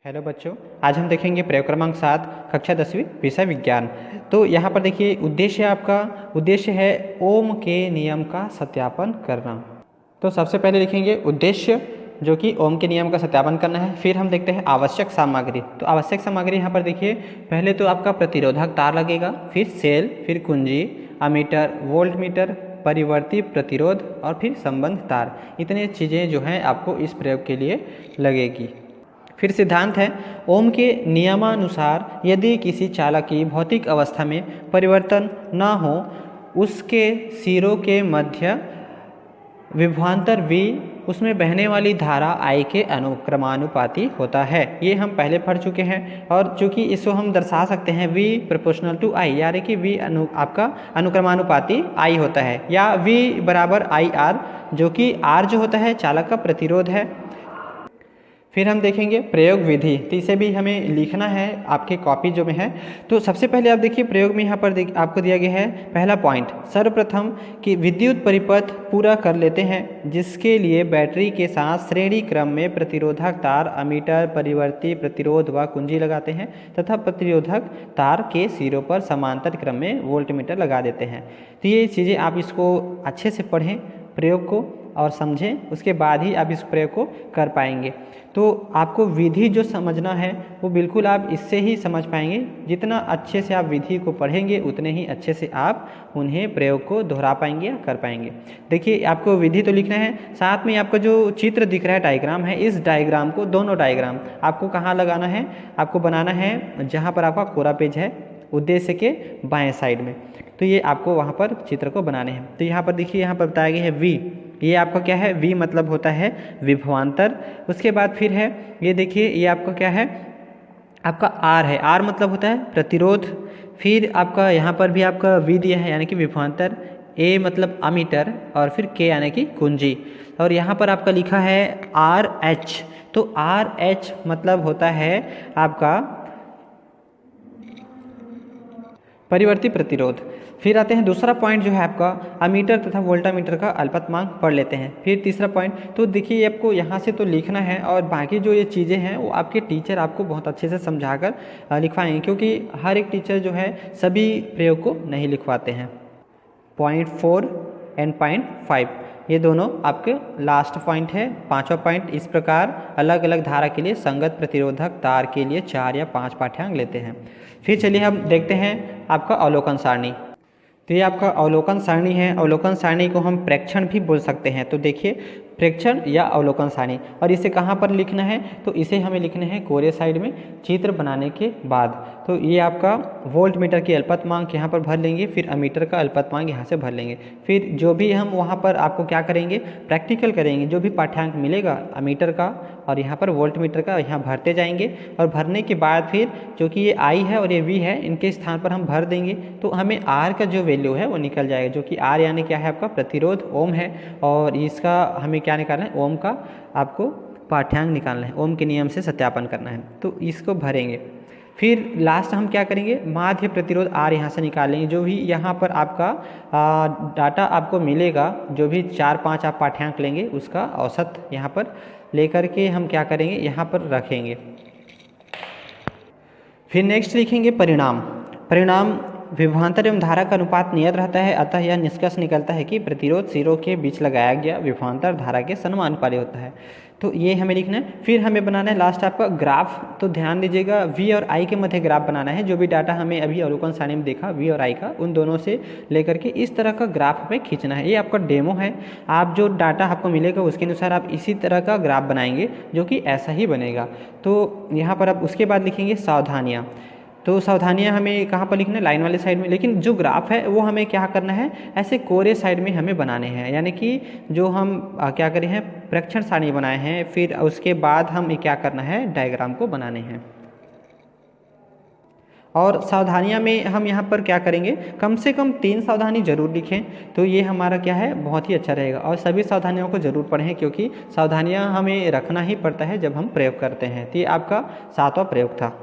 Hello बच्चों, आज हम देखेंगे प्रयोग क्रमांक 7 कक्षा 10वीं विषय विज्ञान। तो यहाँ पर देखिए उद्देश्य है ओम के नियम का सत्यापन करना। तो सबसे पहले लिखेंगे उद्देश्य, जो कि ओम के नियम का सत्यापन करना है। फिर हम देखते हैं आवश्यक सामग्री। तो आवश्यक सामग्री यहाँ पर देखिए, पहले तो आपका प्रतिरोधक तार लगेगा, फिर सेल, फिर कुंजी, अमीटर, वोल्ट मीटर, परिवर्ती प्रतिरोध और फिर संबंध तार। इतने चीज़ें जो हैं आपको इस प्रयोग के लिए लगेगी। फिर सिद्धांत है, ओम के नियमानुसार यदि किसी चालक की भौतिक अवस्था में परिवर्तन न हो, उसके सिरों के मध्य विभवांतर V उसमें बहने वाली धारा I के अनुक्रमानुपाती होता है। ये हम पहले पढ़ चुके हैं और चूंकि इसको हम दर्शा सकते हैं V प्रोपोर्शनल टू I, यानी कि V आपका अनुक्रमानुपाती I होता है, या V बराबर IR, जो कि R जो होता है चालक का प्रतिरोध है। फिर हम देखेंगे प्रयोग विधि, तो इसे भी हमें लिखना है आपके कॉपी जो में है। तो सबसे पहले आप देखिए प्रयोग में यहाँ पर आपको दिया गया है पहला पॉइंट, सर्वप्रथम कि विद्युत परिपथ पूरा कर लेते हैं, जिसके लिए बैटरी के साथ श्रेणी क्रम में प्रतिरोधक तार, अमीटर, परिवर्ती प्रतिरोध व कुंजी लगाते हैं तथा प्रतिरोधक तार के सिरों पर समांतर क्रम में वोल्टमीटर लगा देते हैं। तो ये चीज़ें आप इसको अच्छे से पढ़ें प्रयोग को और समझें, उसके बाद ही आप इस प्रयोग को कर पाएंगे। तो आपको विधि जो समझना है वो बिल्कुल आप इससे ही समझ पाएंगे। जितना अच्छे से आप विधि को पढ़ेंगे उतने ही अच्छे से आप उन्हें प्रयोग को दोहरा पाएंगे या कर पाएंगे। देखिए आपको विधि तो लिखना है, साथ में आपका जो चित्र दिख रहा है डायग्राम है, इस डायग्राम को, दोनों डायग्राम आपको कहाँ लगाना है, आपको बनाना है जहाँ पर आपका कोरा पेज है उद्देश्य के बाएँ साइड में। तो ये आपको वहाँ पर चित्र को बनाने हैं। तो यहाँ पर देखिए, यहाँ पर बताया गया है V, ये आपका क्या है, V मतलब होता है विभवांतर। उसके बाद फिर है ये देखिए, ये आपका क्या है, आपका R है, R मतलब होता है प्रतिरोध। फिर आपका यहाँ पर भी आपका V दिया है यानी कि विभवांतर, A मतलब अमीटर और फिर K यानी कि कुंजी। और यहाँ पर आपका लिखा है RH, तो RH मतलब होता है आपका परिवर्ती प्रतिरोध। फिर आते हैं दूसरा पॉइंट जो है आपका अमीटर तथा वोल्टामीटर का अल्पतमांक पढ़ लेते हैं। फिर तीसरा पॉइंट, तो देखिए आपको यहाँ से तो लिखना है और बाकी जो ये चीज़ें हैं वो आपके टीचर आपको बहुत अच्छे से समझाकर लिखवाएंगे, क्योंकि हर एक टीचर जो है सभी प्रयोग को नहीं लिखवाते हैं। पॉइंट 4 एंड पॉइंट 5 ये दोनों आपके लास्ट पॉइंट है। पांचवा पॉइंट इस प्रकार, अलग अलग धारा के लिए संगत प्रतिरोधक तार के लिए 4 या 5 पाठ्यांक लेते हैं। फिर चलिए हम देखते हैं आपका अवलोकन सारणी। तो ये आपका अवलोकन सारणी है। अवलोकन सारणी को हम प्रेक्षण भी बोल सकते हैं। तो देखिए प्रेक्षण या अवलोकन सारणी, और इसे कहाँ पर लिखना है, तो इसे हमें लिखना है कोरे साइड में चित्र बनाने के बाद। तो ये आपका वोल्ट मीटर की अल्पतमांक यहाँ पर भर लेंगे, फिर अमीटर का अल्पतमांक यहाँ से भर लेंगे। फिर जो भी हम वहाँ पर आपको क्या करेंगे, प्रैक्टिकल करेंगे, जो भी पाठ्यांक मिलेगा अमीटर का और यहाँ पर वोल्ट मीटर का यहाँ भरते जाएंगे। और भरने के बाद फिर जो कि ये I है और ये V है, इनके स्थान पर हम भर देंगे तो हमें R का जो वैल्यू है वो निकल जाएगा, जो कि R यानी क्या है आपका प्रतिरोध ओम है। और इसका हमें क्या निकालना है, ओम का आपको पाठ्यांक निकालना है, ओम के नियम से सत्यापन करना है। तो इसको भरेंगे। फिर लास्ट हम क्या करेंगे, माध्य प्रतिरोध R यहाँ से निकालेंगे। जो भी यहाँ पर आपका डाटा आपको मिलेगा, जो भी 4-5 आप पाठ्यांक लेंगे उसका औसत यहाँ पर लेकर के हम क्या करेंगे, यहाँ पर रखेंगे। फिर नेक्स्ट लिखेंगे परिणाम। परिणाम विभवांतर एवं धारा का अनुपात नियत रहता है, अतः यह निष्कर्ष निकलता है कि प्रतिरोध सिरों के बीच लगाया गया विभवांतर धारा के समानुपाती होता है। तो ये हमें लिखना है। फिर हमें बनाना है लास्ट आपका ग्राफ। तो ध्यान दीजिएगा V और I के मध्य ग्राफ बनाना है। जो भी डाटा हमें अभी अवलोकन सारणी में देखा V और I का, उन दोनों से लेकर के इस तरह का ग्राफ हमें खींचना है। ये आपका डेमो है, आप जो डाटा आपको मिलेगा उसके अनुसार आप इसी तरह का ग्राफ बनाएंगे, जो कि ऐसा ही बनेगा। तो यहाँ पर आप उसके बाद लिखेंगे सावधानियाँ। तो सावधानियां हमें कहाँ पर लिखना है, लाइन वाले साइड में, लेकिन जो ग्राफ है वो हमें क्या करना है, ऐसे कोरे साइड में हमें बनाने हैं। यानी कि जो हम क्या करे हैं, प्रेक्षण सारणी बनाए हैं, फिर उसके बाद हम क्या करना है, डायग्राम को बनाने हैं। और सावधानियां में हम यहाँ पर क्या करेंगे, कम से कम 3 सावधानी जरूर लिखें। तो ये हमारा क्या है, बहुत ही अच्छा रहेगा। और सभी सावधानियों को जरूर पढ़ें, क्योंकि सावधानियां हमें रखना ही पड़ता है जब हम प्रयोग करते हैं। तो ये आपका 7वां प्रयोग था।